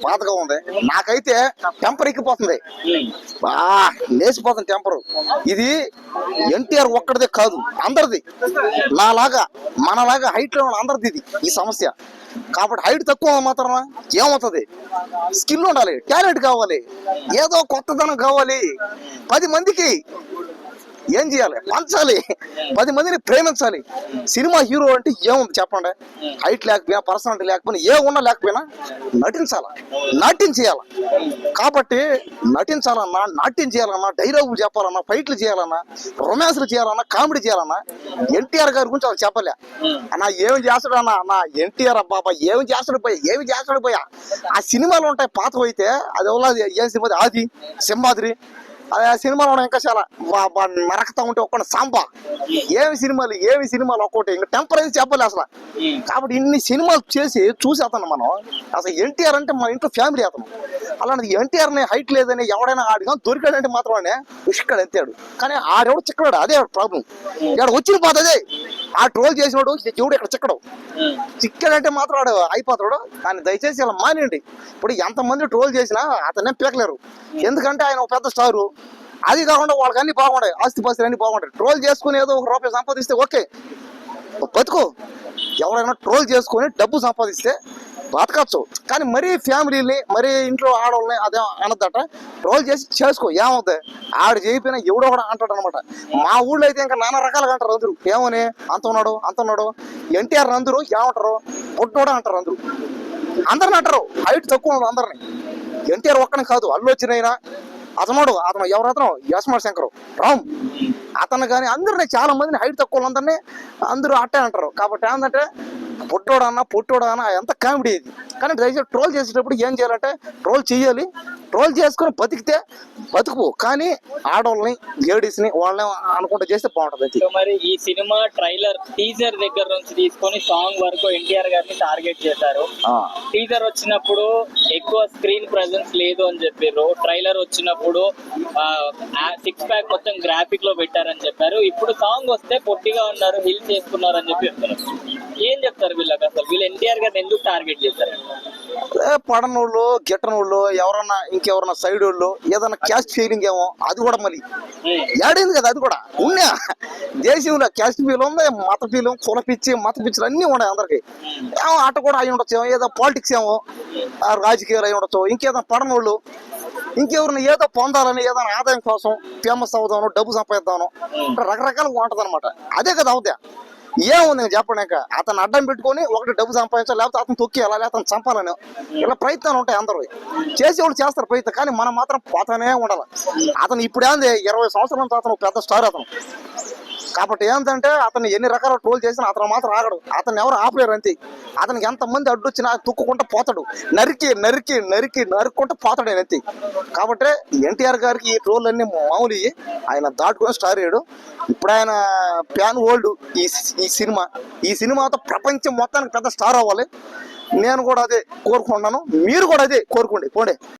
బాధగా ఉంది. నాకైతే టెంపర్ ఎక్కిపోతుంది, లేచిపోతుంది టెంపర్. ఇది ఎన్టీఆర్ ఒక్కడిదే కాదు, అందరిది. నాలాగా మనలాగా హైట్ లో అందరిది ఇది ఈ సమస్య. కాబట్టి హైట్ తక్కువ మాత్రం ఏమవుతుంది? స్కిల్ ఉండాలి, టాలెంట్ కావాలి, ఏదో కొత్తదనం కావాలి. 10 మందికి ఏం చేయాలి? పంచాలి, 10 మందిని ప్రేమించాలి. సినిమా హీరో అంటే ఏముంది చెప్పండి? హైట్ లేకపోయినా, పర్సనాలిటీ లేకపోయినా, ఏ ఉన్నా లేకపోయినా నటించాలా, నాట్యం చేయాలా. కాబట్టి నటించాలన్నా, నాట్యం చేయాలన్నా, డైలాగులు చెప్పాలన్నా, ఫైట్లు చేయాలన్నా, రొమాన్స్లు చేయాలన్నా, కామెడీ చేయాలన్నా ఎన్టీఆర్ గారి గురించి అది చెప్పలే. అన్నా ఏమి చేస్తాడు అన్న? అన్న ఎన్టీఆర్ బాబా ఏమి చేస్తాడు పోయా. ఆ సినిమాలు ఉంటాయి పాత అయితే, అది ఏ సినిమా? ఆది, సింహాద్రి, అదే సినిమాలో ఇంకా చాలా నరకతా ఉంటే ఒక్క సాంబా. ఏమి సినిమాలు ఒక్కోటి ఇంకా టెంపర్ అయితే చెప్పలే అసలు. కాబట్టి ఇన్ని సినిమాలు చేసి చూసి అతను మనం అసలు ఎన్టీఆర్ అంటే మన ఇంట్లో ఫ్యామిలీ అతను. అలాంటి ఎన్టీఆర్ని హైట్ లేదని ఎవడైనా ఆడిగా దొరికాడంటే మాత్రమే ఇక్కడ ఎత్తాడు. కానీ ఆడెవడు చిక్కడాడు, అదే ప్రాబ్లం. ఇక్కడ వచ్చిన బాధ అదే. ఆ ట్రోల్ చేసినాడు ఎవడు ఇక్కడ చిక్కడు. చిక్కడంటే మాత్రం వాడు అయిపోతాడు. కానీ దయచేసి ఇలా మానేయండి. ఇప్పుడు ఎంతమంది ట్రోల్ చేసినా అతనే పీకలేరు. ఎందుకంటే ఆయన ఒక పెద్ద స్టారు. అది కాకుండా వాళ్ళకి అన్ని బాగుంటాయి, ఆస్తి పాస్తులు అన్ని బాగుంటాయి. ట్రోల్ చేసుకుని ఏదో ₹1 సంపాదిస్తే ఓకే, బతుకో. ఎవరైనా ట్రోల్ చేసుకొని డబ్బు సంపాదిస్తే బతకచ్చు. కానీ మరీ ఫ్యామిలీని, మరీ ఇంట్లో ఆడవాళ్ళని అదే అనద్దట. ట్రోల్ చేసి చేసుకో, ఏమవుతుంది? ఆడు చేయకపోయినా ఎవడో కూడా అంటాడు అనమాట. మా ఊళ్ళో అయితే ఇంకా నానా రకాలుగా అంటారు అందరూ. ఏమని? అంత ఉన్నాడు ఎన్టీఆర్ అందరూ ఏమంటారు? పొట్టోడా అంటారు అందరూ. అందరిని అంటారు, హైట్ తక్కువ ఉన్నారు అందరిని. ఎన్టీఆర్ ఒక్కనే కాదు, అల్లు అర్జున్ అయినా అతను ఎవరతను యశ్మార్ శంకర్ రామ్ అతను కానీ అందరినీ చాలా మందిని హైట్ తక్కువ అందరినీ అందరూ అట్టే అంటారు. కాబట్టి ఏంటంటే పొట్టోడా అన్న ఎంత కామెడీ ఇది. కానీ దయచేసి ట్రోల్ చేసేటప్పుడు ఏం చేయాలంటే ట్రోల్ చేయాలి. ట్రోల్ చేసుకుని బతికితే బతుకు. కానీ ఆడవాళ్ళని, లేడీస్ని వాళ్ళని అనుకుంటూ చేస్తే బాగుంటుంది. మరి ఈ సినిమా ట్రైలర్ టీజర్ దగ్గర నుంచి తీసుకొని సాంగ్ వరకు ఎన్టీఆర్ గారిని టార్గెట్ చేశారు. టీజర్ వచ్చినప్పుడు ఎక్కువ స్క్రీన్ ప్రెజెన్స్ లేదు అని చెప్పారు. ట్రైలర్ వచ్చినప్పుడు 6 ప్యాక్ మొత్తం గ్రాఫిక్ లో పెట్టారని చెప్పారు. ఇప్పుడు సాంగ్ వస్తే పొట్టిగా ఉన్నారు, హిల్ చేసుకున్నారు అని చెప్పి చెప్తున్నారు. ఏం చెప్తారు వీళ్ళకి? అసలు వీళ్ళు ఎన్టీఆర్ గారిని ఎందుకు టార్గెట్ చేశారు? పడనోళ్ళు, గిట్టనోళ్ళు, ఇంకెవరన్నా సైడ్ వాళ్ళు ఏదన్నా క్యాస్ట్ ఫీలింగ్ ఏమో అది కూడా మళ్ళీ ఏడైంది కదా. అది కూడా ఉన్నా దేశంలో క్యాస్ట్ ఫీల్ ఉంది, మత ఫీలింగ్, కుల పిచ్చులు అన్నీ ఉన్నాయి అందరికి. ఏమో అట కూడా అయి ఉండొచ్చు, ఏదో పాలిటిక్స్ ఏమో, రాజకీయాలు అయి ఉండొచ్చు. ఇంకేదైనా పడనోళ్ళు ఇంకెవరిని ఏదో పొందాలని, ఏదైనా ఆదాయం కోసం ఫేమస్ అవుదాను, డబ్బు సంపాదిద్దాను, రకరకాలుగా ఉంటది అనమాట. అదే కదా అవుతా. ఏముంది చెప్పడాక? అతను అడ్డం పెట్టుకొని ఒకటి డబ్బు సంపాదించాలి, లేకపోతే అతను తొక్కేయాలి, లేకపోతే అతను చంపాలని ఇలా ప్రయత్నాలు ఉంటాయి. అందరూ చేసేవాళ్ళు చేస్తారు ప్రయత్నం, కానీ మనం మాత్రం పోతానే ఉండాలి. అతను ఇప్పుడు ఏంది 20 సంవత్సరాల నుంచి అతను పెద్ద స్టార్ అతను. కాబట్టి ఏంటంటే అతను ఎన్ని రకాల ట్రోల్ చేసినా అతను మాత్రం ఆగడు. అతను ఎవరు ఆపలేరు అంతే. అతనికి ఎంతమంది అడ్డొచ్చినా తుక్కుంటూ పోతాడు, నరుక్కుంటూ పోతాడు ఆయన అంతే. కాబట్టి ఎన్టీఆర్ గారికి ఈ ట్రోల్ అన్ని మామూలు, ఆయన దాటుకొని స్టార్ అయ్యాడు. ఇప్పుడు ఆయన ప్యాన్ ఓల్డ్. ఈ సినిమాతో ప్రపంచం మొత్తానికి పెద్ద స్టార్ అవ్వాలి. నేను కూడా అదే కోరుకుంటున్నాను, మీరు కూడా అదే కోరుకోండి పోండి.